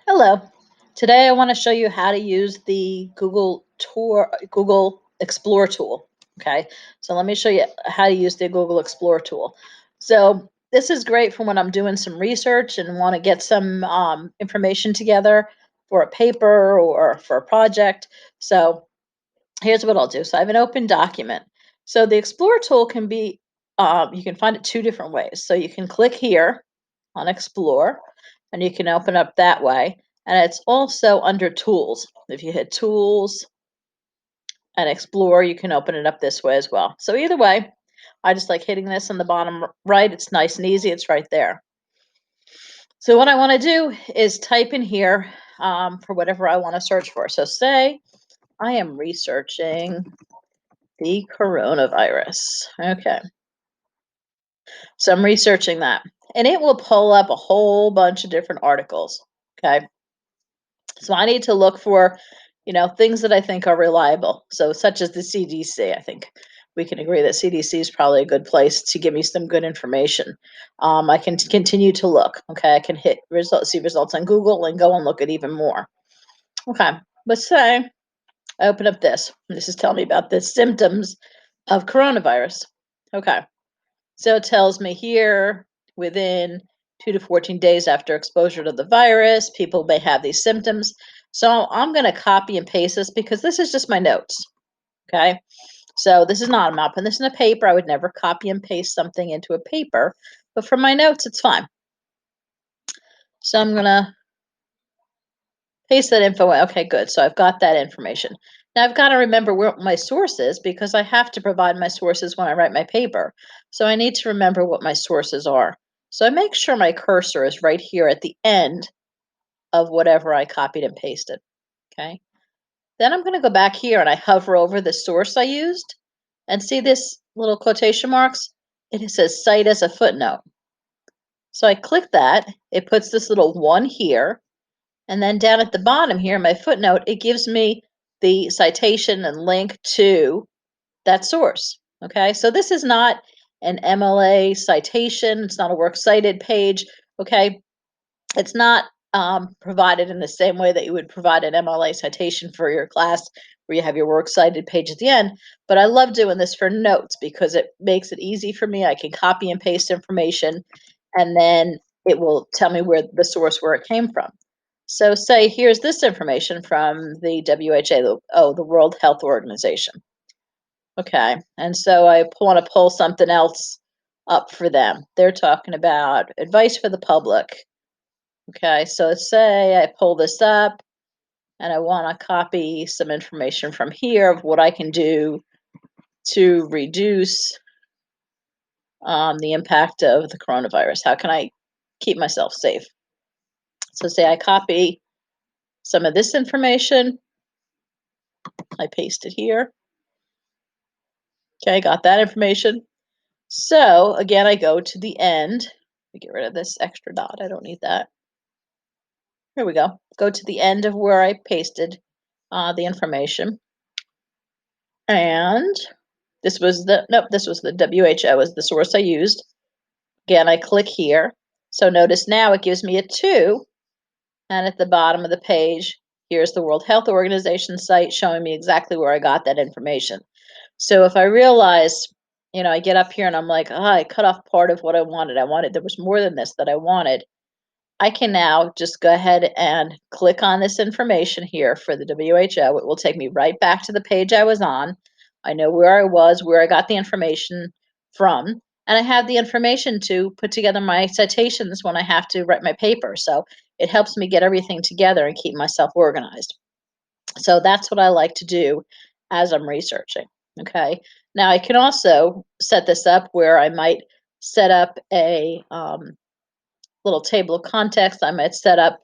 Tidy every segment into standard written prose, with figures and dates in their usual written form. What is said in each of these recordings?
Hello. Today I want to show you how to use the Google Explore tool. Okay. So let me show you how to use the Google Explore tool. So this is great for when I'm doing some research and want to get some information together for a paper or for a project. So here's what I'll do. So I have an open document. So the Explore tool can be, you can find it two different ways. So you can click here on Explore, and you can open up that way. And it's also under Tools. If you hit Tools and Explore, you can open it up this way as well. So either way, I just like hitting this on the bottom right. It's nice and easy. It's right there. So what I want to do is type in here for whatever I want to search for. So say I am researching the coronavirus. Okay. So I'm researching that. And it will pull up a whole bunch of different articles. Okay. So I need to look for, things that I think are reliable. So such as the CDC, I think we can agree that CDC is probably a good place to give me some good information. I can continue to look. Okay, I can hit results, see results on Google, and go and look at even more. Okay, let's say I open up this. This is telling me about the symptoms of coronavirus. Okay, so it tells me here within 2 to 14 days after exposure to the virus, people may have these symptoms. So I'm going to copy and paste this because this is just my notes. Okay. So this is not, I'm not putting this in a paper. I would never copy and paste something into a paper, but for my notes, it's fine. So I'm going to paste that info. Okay, good. So I've got that information. Now I've got to remember where my source is because I have to provide my sources when I write my paper. So I need to remember what my sources are. So I make sure my cursor is right here at the end of whatever I copied and pasted. Okay. Then I'm going to go back here and I hover over the source I used and see this little quotation marks. It says cite as a footnote. So I click that. It puts this little one here. And then down at the bottom here, my footnote, it gives me the citation and link to that source. Okay, so this is not an MLA citation. It's not a works cited page. Okay, it's not provided in the same way that you would provide an MLA citation for your class where you have your works cited page at the end. But I love doing this for notes because it makes it easy for me. I can copy and paste information and then it will tell me where the source where it came from. So say here's this information from the WHO, the World Health Organization. Okay, and so I want to pull something else up for them. They're talking about advice for the public. Okay, so say I pull this up and I want to copy some information from here of what I can do to reduce the impact of the coronavirus. How can I keep myself safe? So say I copy some of this information, I paste it here. Okay, got that information. So again, I go to the end. Let me get rid of this extra dot. I don't need that. Here we go. Go to the end of where I pasted the information. And this was the WHO is the source I used. Again, I click here. So notice now it gives me a 2. And at the bottom of the page, here's the World Health Organization site showing me exactly where I got that information. So if I realize, I get up here and I'm like, I cut off part of what I wanted. There was more than this that I wanted. I can now just go ahead and click on this information here for the WHO. It will take me right back to the page I was on. I know where I was, where I got the information from, and I have the information to put together my citations when I have to write my paper. So it helps me get everything together and keep myself organized. So that's what I like to do as I'm researching. Okay. Now I can also set this up where I might set up a little table of contents. I might set up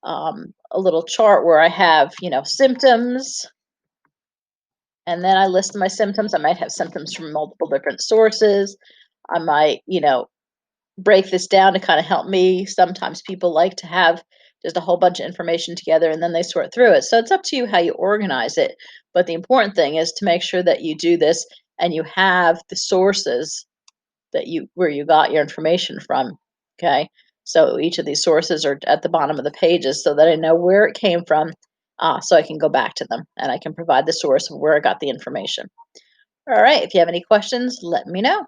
a little chart where I have, symptoms, and then I list my symptoms. I might have symptoms from multiple different sources. I might, break this down to kind of help me. Sometimes people like to have just a whole bunch of information together and then they sort through it. So it's up to you how you organize it. But the important thing is to make sure that you do this and you have the sources that where you got your information from. Okay. So each of these sources are at the bottom of the pages so that I know where it came from, so I can go back to them and I can provide the source of where I got the information. All right, if you have any questions, let me know.